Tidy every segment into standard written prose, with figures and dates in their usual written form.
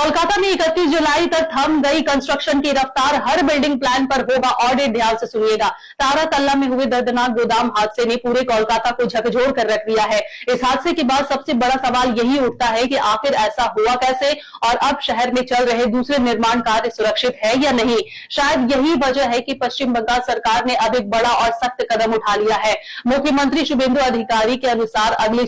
कोलकाता में 31 जुलाई तक थम गई कंस्ट्रक्शन की रफ्तार, हर बिल्डिंग प्लान पर होगा ऑडिट। ध्यान से सुनिएगा। तारातल्ला में हुए दर्दनाक गोदाम हादसे ने पूरे कोलकाता को झकझोर कर रख दिया है। इस हादसे के बाद सबसे बड़ा सवाल यही उठता है कि आखिर ऐसा हुआ कैसे और अब शहर में चल रहे दूसरे निर्माण कार्य सुरक्षित है या नहीं। शायद यही वजह है कि पश्चिम बंगाल सरकार ने अब एक बड़ा और सख्त कदम उठा लिया है। मुख्यमंत्री शुभेंदु अधिकारी के अनुसार अगले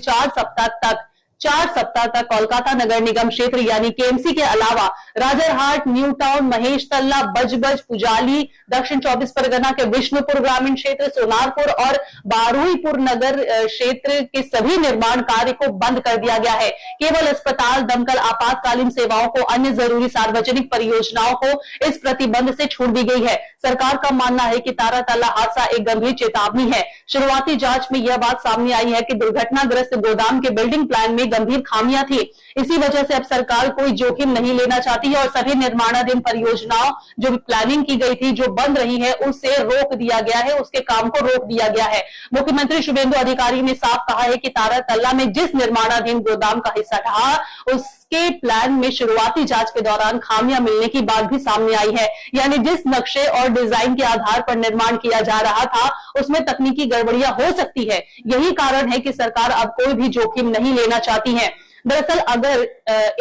4 सप्ताह तक कोलकाता नगर निगम क्षेत्र यानी केएमसी के अलावा राजरहाट, न्यू टाउन, महेश तल्ला, बजबज, पुजाली, दक्षिण 24 परगना के विष्णुपुर ग्रामीण क्षेत्र, सोनारपुर और बारुईपुर नगर क्षेत्र के सभी निर्माण कार्य को बंद कर दिया गया है। केवल अस्पताल, दमकल, आपातकालीन सेवाओं को, अन्य जरूरी सार्वजनिक परियोजनाओं को इस प्रतिबंध से छूट दी गई है। सरकार का मानना है कि तारातल्ला हादसा एक गंभीर चेतावनी है। शुरुआती जांच में यह बात सामने आई है कि दुर्घटनाग्रस्त गोदाम के बिल्डिंग प्लान में गंभीर खामियां थी। इसी वजह से अब सरकार कोई जोखिम नहीं लेना चाहती है और सभी निर्माणाधीन परियोजनाओं जो प्लानिंग की गई थी, जो बंद रही है, उसे रोक दिया गया है, उसके काम को रोक दिया गया है। मुख्यमंत्री शुभेंदु अधिकारी ने साफ कहा है कि तारातल्ला में जिस निर्माणाधीन गोदाम का हिस्सा था, उसके प्लान में शुरुआती जांच के दौरान खामियां मिलने की बात भी सामने आई है। यानी जिस नक्शे और डिजाइन के आधार पर निर्माण किया जा रहा था, उसमें तकनीकी गड़बड़ियां हो सकती है। यही कारण है कि सरकार अब कोई भी जोखिम नहीं लेना चाहती है। दरअसल अगर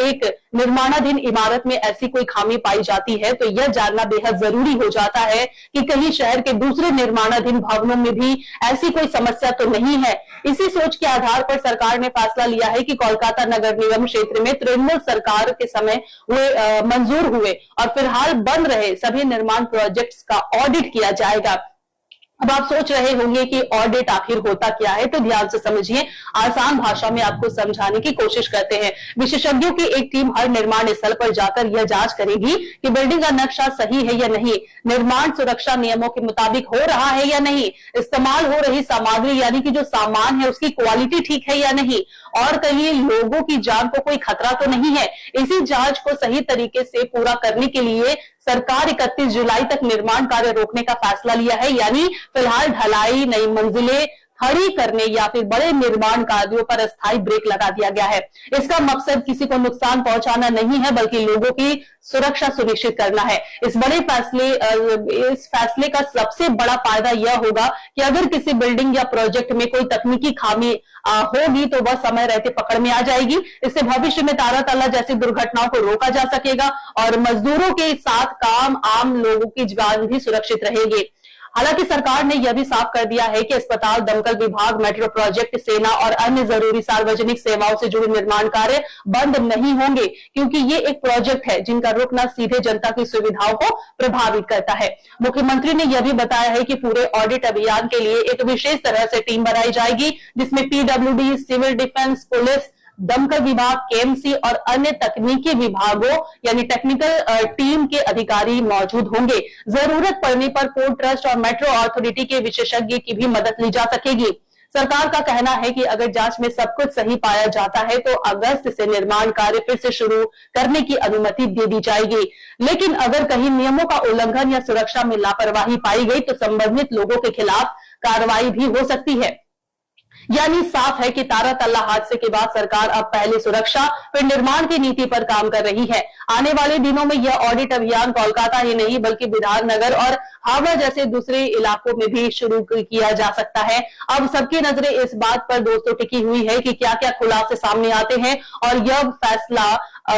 एक निर्माणाधीन इमारत में ऐसी कोई खामी पाई जाती है तो यह जानना बेहद जरूरी हो जाता है कि कहीं शहर के दूसरे निर्माणाधीन भवनों में भी ऐसी कोई समस्या तो नहीं है। इसी सोच के आधार पर सरकार ने फैसला लिया है कि कोलकाता नगर निगम क्षेत्र में तृणमूल सरकार के समय मंजूर हुए और फिलहाल बंद रहे सभी निर्माण प्रोजेक्ट्स का ऑडिट किया जाएगा। अब आप सोच रहे होंगे कि ऑडिट आखिर होता क्या है, तो ध्यान से समझिए। आसान भाषा में आपको समझाने की कोशिश करते हैं। विशेषज्ञों की एक टीम हर निर्माण स्थल पर जाकर यह जांच करेगी कि बिल्डिंग का नक्शा सही है या नहीं, निर्माण सुरक्षा नियमों के मुताबिक हो रहा है या नहीं, इस्तेमाल हो रही सामग्री यानी कि जो सामान है उसकी क्वालिटी ठीक है या नहीं, और कहीं लोगों की जान को कोई खतरा तो नहीं है। इसी जांच को सही तरीके से पूरा करने के लिए सरकार 31 जुलाई तक निर्माण कार्य रोकने का फैसला लिया है। यानी फिलहाल ढलाई, नई मंजिलें खड़ी करने या फिर बड़े निर्माण कार्यों पर अस्थायी ब्रेक लगा दिया गया है। इसका मकसद किसी को नुकसान पहुंचाना नहीं है, बल्कि लोगों की सुरक्षा सुनिश्चित करना है। इस फैसले का सबसे बड़ा फायदा यह होगा कि अगर किसी बिल्डिंग या प्रोजेक्ट में कोई तकनीकी खामी होगी तो वह समय रहते पकड़ में आ जाएगी। इससे भविष्य में तारातल्ला जैसी दुर्घटनाओं को रोका जा सकेगा और मजदूरों के साथ काम आम लोगों की जान भी सुरक्षित रहेगी। हालांकि सरकार ने यह भी साफ कर दिया है कि अस्पताल, दमकल विभाग, मेट्रो प्रोजेक्ट, सेना और अन्य जरूरी सार्वजनिक सेवाओं से जुड़े निर्माण कार्य बंद नहीं होंगे, क्योंकि ये एक प्रोजेक्ट है जिनका रुकना सीधे जनता की सुविधाओं को प्रभावित करता है। मुख्यमंत्री ने यह भी बताया है कि पूरे ऑडिट अभियान के लिए एक विशेष तरह से टीम बनाई जाएगी, जिसमें पीडब्ल्यूडी, सिविल डिफेंस, पुलिस, दमकल विभाग, केएमसी और अन्य तकनीकी विभागों यानी टेक्निकल टीम के अधिकारी मौजूद होंगे। जरूरत पड़ने पर पोर्ट ट्रस्ट और मेट्रो अथॉरिटी के विशेषज्ञ की भी मदद ली जा सकेगी। सरकार का कहना है कि अगर जांच में सब कुछ सही पाया जाता है तो अगस्त से निर्माण कार्य फिर से शुरू करने की अनुमति दे दी जाएगी। लेकिन अगर कहीं नियमों का उल्लंघन या सुरक्षा में लापरवाही पाई गई तो संबंधित लोगों के खिलाफ कार्रवाई भी हो सकती है। यानी साफ है कि तारातल्ला हादसे के बाद सरकार अब पहले सुरक्षा फिर निर्माण की नीति पर काम कर रही है। आने वाले दिनों में यह ऑडिट अभियान कोलकाता ही नहीं बल्कि विधाननगर और हावड़ा जैसे दूसरे इलाकों में भी शुरू किया जा सकता है। अब सबकी नजरें इस बात पर दोस्तों टिकी हुई है कि क्या क्या खुलासे सामने आते हैं और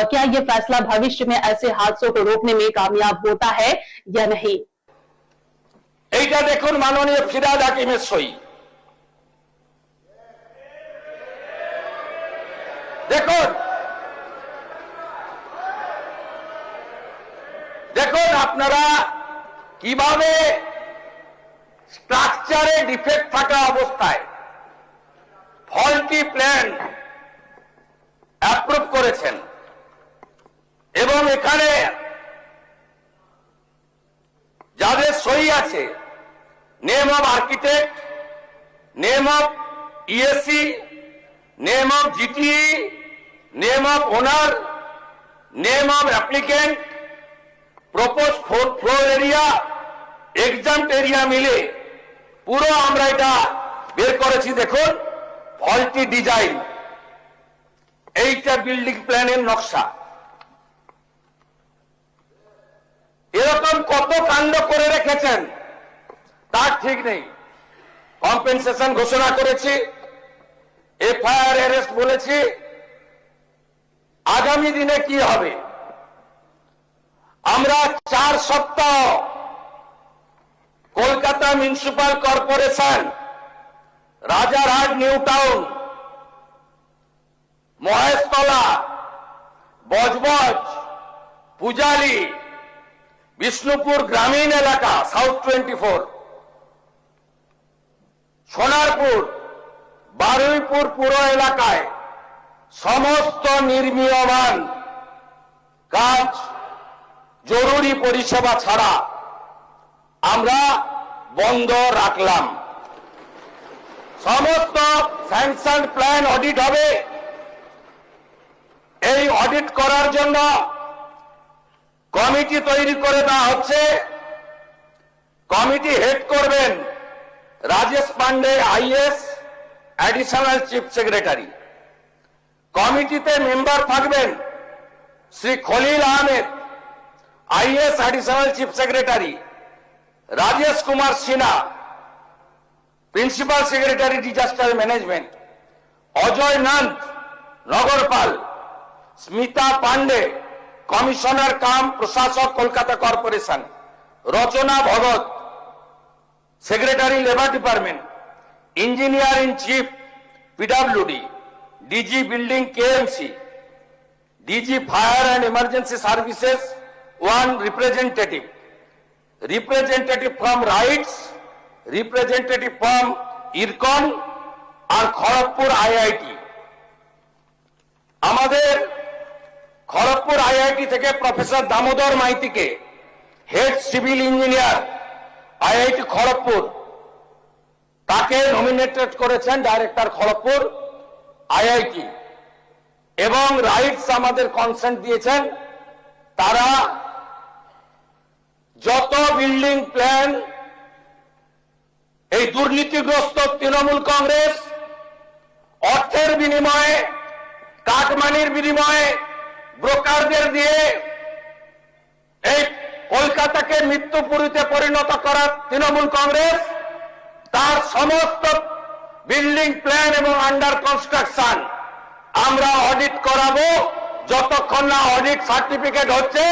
क्या यह फैसला भविष्य में ऐसे हादसों को रोकने में कामयाब होता है या नहीं। देखो माननीय फिरहाद हाकिमेर सही দেখুন আপনারা কিভাবে স্ট্রাকচারে ডিফেক্ট থাকা অবস্থায় ফল্টি প্ল্যান অ্যাপ্রুভ করেছেন এবং এখানে যাদের সই আছে name of architect, name of ESC, name of GTE, name of owner, name of applicant, propose floor area, exempt area मिले পুরো আমরা এটা বের করেছি। দেখুন ফল্টি ডিজাইন, এইটা বিল্ডিং প্ল্যানের নকশা। কাণ্ড করে রেখেছেন তার ঠিক নেই। কম্পেনসেশন ঘোষণা করেছি, এফআইআর অ্যারেস্ট বলেছি, আগামী দিনে কি হবে? আমরা 4 সপ্তাহ Kolkata municipal corporation, Rajarhat new town, Maheshtala, Budge Budge, Pujali, Bishnupur গ্রামীণ এলাকা, সাউথ 24, সোনারপুর, বারুইপুর পুর এলাকায় সমস্ত নির্মীয়মান কাজ জরুরি পরিষেবা ছাড়া আমরা বন্ধ রাখলাম। সমস্ত স্যাংশন প্ল্যান অডিট হবে। এই অডিট করার জন্য কমিটি তৈরি করে দেওয়া হচ্ছে। কমিটি হেড করবেন Rajesh Pandey IAS, additional chief secretary. কমিটিতে মেম্বার থাকবেন Shri Khalil Ahmed, IAS, additional chief secretary, Rajesh Kumar Sinha, principal secretary disaster management, Ajay Nanda, নগরপাল, স্মিতা পান্ডে, কমিশনার কাম প্রশাসক Kolkata corporation, Rachana Bhagat, secretary labour department, engineer in chief PWD, DG building KMC, DG fire and emergency services 1 representative, representative from RITES, representative from IRCON আর Kharagpur IIT. আমাদের Kharagpur IIT থেকে professor Damodar মাইতিকে head civil engineer IIT Kharagpur, তাকে nominated করেছেন director Kharagpur IIT. এবং RITES আমাদের consent দিয়েছেন, তারা যত বিল্ডিং প্ল্যান এই দুর্নীতিগ্রস্ত তৃণমূল কংগ্রেস অর্থের বিনিময়ে, কাটমানির বিনিময়ে, ব্রোকারদের দিয়ে এই কলকাতাকে মৃত্যুপুরীতে পরিণত করার তৃণমূল কংগ্রেস, তার সমস্ত বিল্ডিং প্ল্যান এবং আন্ডার কনস্ট্রাকশন আমরা অডিট করাবো। যতক্ষণ না অডিট সার্টিফিকেট হচ্ছে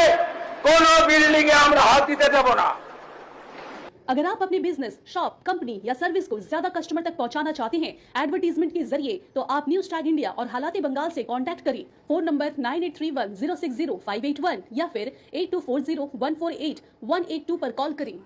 কোন বিল্ডিং এ আমরা হাত দিতে দেব না। अगर आप अपने बिजनेस, शॉप, कंपनी या सर्विस को ज्यादा कस्टमर तक पहुंचाना चाहते हैं एडवर्टीजमेंट के जरिए, तो आप न्यूज टैग इंडिया और हालात बंगाल से कांटेक्ट करें। फोन नंबर 9831060581 या फिर 8240148182 पर कॉल करें।